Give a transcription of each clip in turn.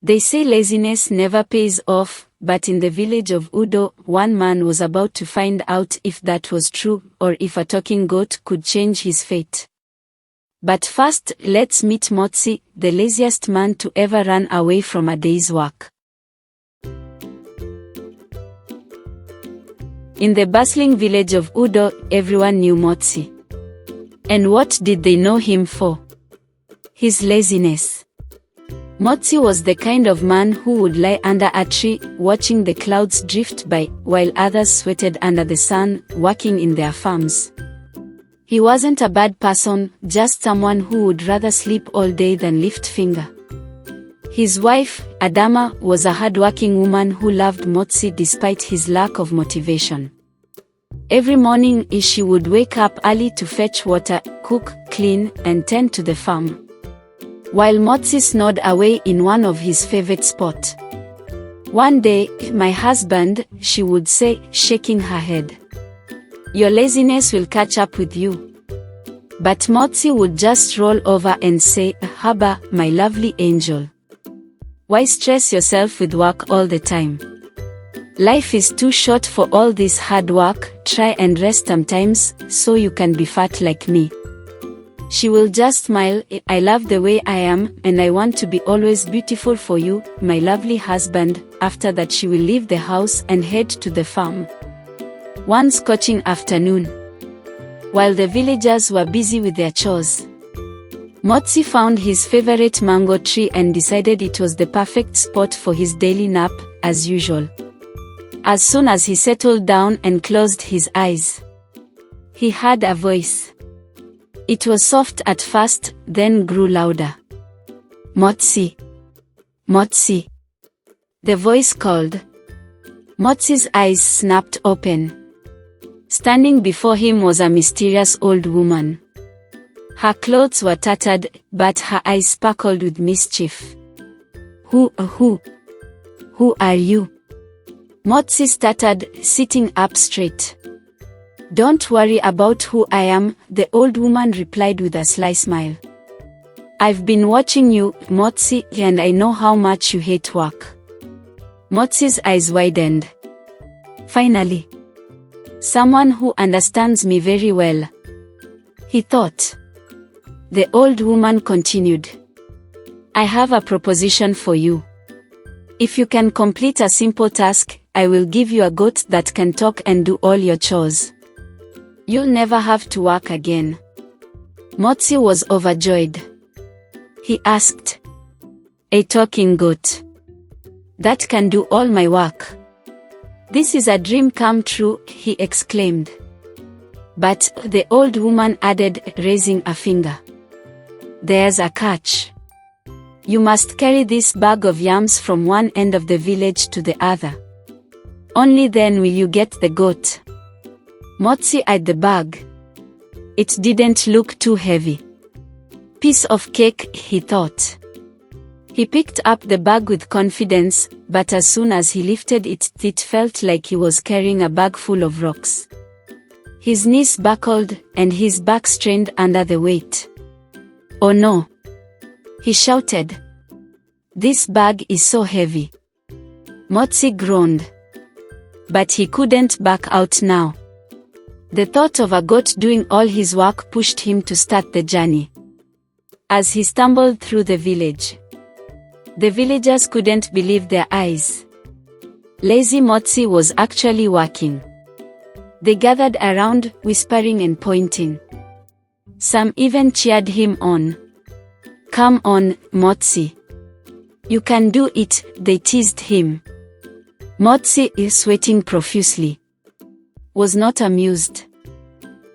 They say laziness never pays off, but in the village of Udo, one man was about to find out if that was true, or if a talking goat could change his fate. But first, let's meet Mazi, the laziest man to ever run away from a day's work. In the bustling village of Udo, everyone knew Mazi. And what did they know him for? His laziness. Mazi was the kind of man who would lie under a tree, watching the clouds drift by, while others sweated under the sun, working in their farms. He wasn't a bad person, just someone who would rather sleep all day than lift finger. His wife, Adama, was a hard-working woman who loved Mazi despite his lack of motivation. Every morning she would wake up early to fetch water, cook, clean, and tend to the farm, while Mazi snored away in one of his favorite spots. One day, "My husband," she would say, shaking her head. "Your laziness will catch up with you." But Mazi would just roll over and say, "Haba, my lovely angel. Why stress yourself with work all the time? Life is too short for all this hard work, try and rest sometimes, so you can be fat like me." She will just smile, "I love the way I am, and I want to be always beautiful for you, my lovely husband." After that she will leave the house and head to the farm. One scorching afternoon, while the villagers were busy with their chores, Mazi found his favorite mango tree and decided it was the perfect spot for his daily nap, as usual. As soon as he settled down and closed his eyes, he heard a voice. It was soft at first, then grew louder. "Mazi! Mazi!" The voice called. Mazi's eyes snapped open. Standing before him was a mysterious old woman. Her clothes were tattered, but her eyes sparkled with mischief. Who are you?" Mazi stuttered, sitting up straight. "Don't worry about who I am," the old woman replied with a sly smile. "I've been watching you, Mazi, and I know how much you hate work." Mazi's eyes widened. "Finally, someone who understands me very well," he thought. The old woman continued. "I have a proposition for you. If you can complete a simple task, I will give you a goat that can talk and do all your chores. You'll never have to work again." Mazi was overjoyed. He asked, "A talking goat that can do all my work? This is a dream come true," he exclaimed. But the old woman added, raising a finger. "There's a catch. You must carry this bag of yams from one end of the village to the other. Only then will you get the goat." Mazi eyed the bag. It didn't look too heavy. "Piece of cake," he thought. He picked up the bag with confidence, but as soon as he lifted it, it felt like he was carrying a bag full of rocks. His knees buckled, and his back strained under the weight. "Oh no!" he shouted. "This bag is so heavy." Mazi groaned. But he couldn't back out now. The thought of a goat doing all his work pushed him to start the journey. As he stumbled through the village, the villagers couldn't believe their eyes. Lazy Mazi was actually working. They gathered around, whispering and pointing. Some even cheered him on. "Come on, Mazi. You can do it," they teased him. Mazi, sweating profusely, was not amused.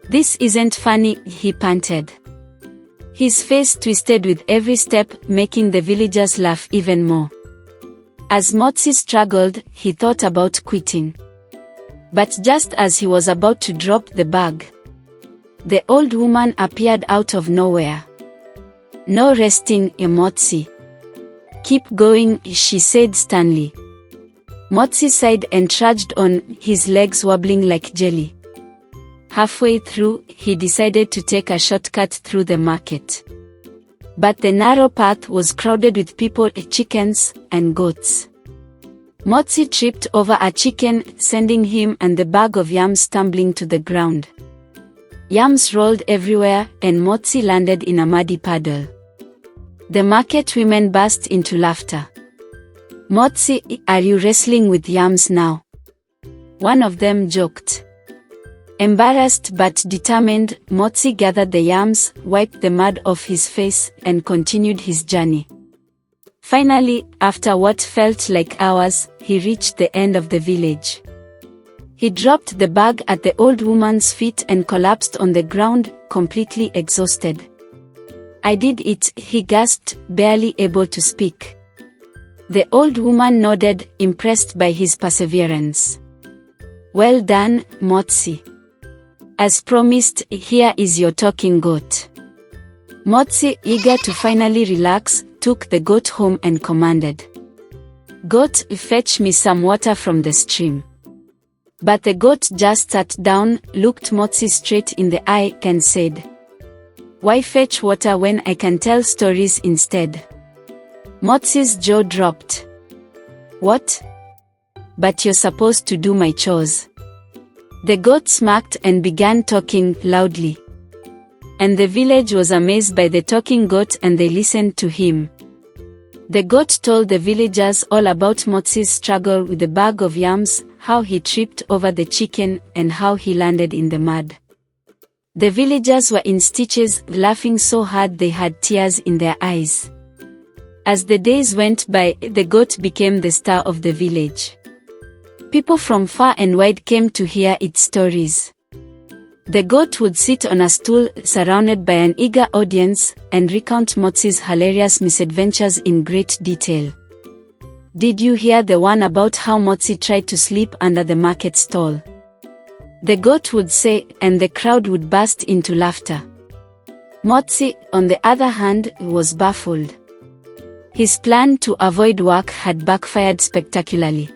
"This isn't funny," he panted. His face twisted with every step, making the villagers laugh even more. As Mazi struggled, he thought about quitting. But just as he was about to drop the bag, the old woman appeared out of nowhere. "No resting, Mazi. Keep going," she said sternly. Mazi sighed and trudged on, his legs wobbling like jelly. Halfway through, he decided to take a shortcut through the market. But the narrow path was crowded with people, chickens, and goats. Mazi tripped over a chicken, sending him and the bag of yams tumbling to the ground. Yams rolled everywhere, and Mazi landed in a muddy puddle. The market women burst into laughter. "Mazi, are you wrestling with yams now?" one of them joked. Embarrassed but determined, Mazi gathered the yams, wiped the mud off his face, and continued his journey. Finally, after what felt like hours, he reached the end of the village. He dropped the bag at the old woman's feet and collapsed on the ground, completely exhausted. "I did it," he gasped, barely able to speak. The old woman nodded, impressed by his perseverance. "Well done, Mazi. As promised, here is your talking goat." Mazi, eager to finally relax, took the goat home and commanded, "Goat, fetch me some water from the stream." But the goat just sat down, looked Mazi straight in the eye, and said, "Why fetch water when I can tell stories instead?" Mazi's jaw dropped. "What? But you're supposed to do my chores." The goat smirked and began talking loudly. And the village was amazed by the talking goat, and they listened to him. The goat told the villagers all about Mazi's struggle with the bag of yams, how he tripped over the chicken, and how he landed in the mud. The villagers were in stitches, laughing so hard they had tears in their eyes. As the days went by, the goat became the star of the village. People from far and wide came to hear its stories. The goat would sit on a stool, surrounded by an eager audience, and recount Mazi's hilarious misadventures in great detail. "Did you hear the one about how Mazi tried to sleep under the market stall?" the goat would say, and the crowd would burst into laughter. Mazi, on the other hand, was baffled. His plan to avoid work had backfired spectacularly.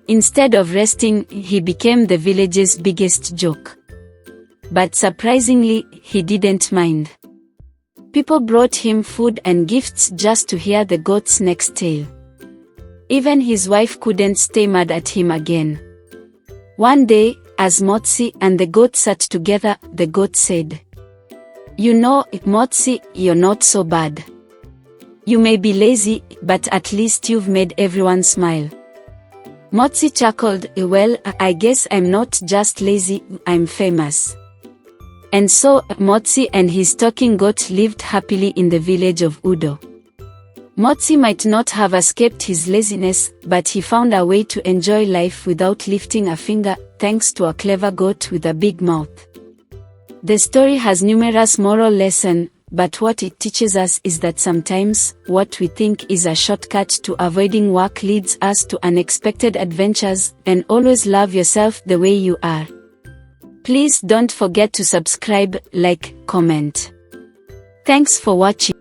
Instead of resting, he became the village's biggest joke. But surprisingly, he didn't mind. People brought him food and gifts just to hear the goat's next tale. Even his wife couldn't stay mad at him again. One day, as Mazi and the goat sat together, the goat said, "You know, Mazi, you're not so bad. You may be lazy, but at least you've made everyone smile." Mazi chuckled, "Well, I guess I'm not just lazy, I'm famous." And so, Mazi and his talking goat lived happily in the village of Udo. Mazi might not have escaped his laziness, but he found a way to enjoy life without lifting a finger, thanks to a clever goat with a big mouth. The story has numerous moral lessons, but what it teaches us is that sometimes, what we think is a shortcut to avoiding work leads us to unexpected adventures, and always love yourself the way you are. Please don't forget to subscribe, like, comment. Thanks for watching.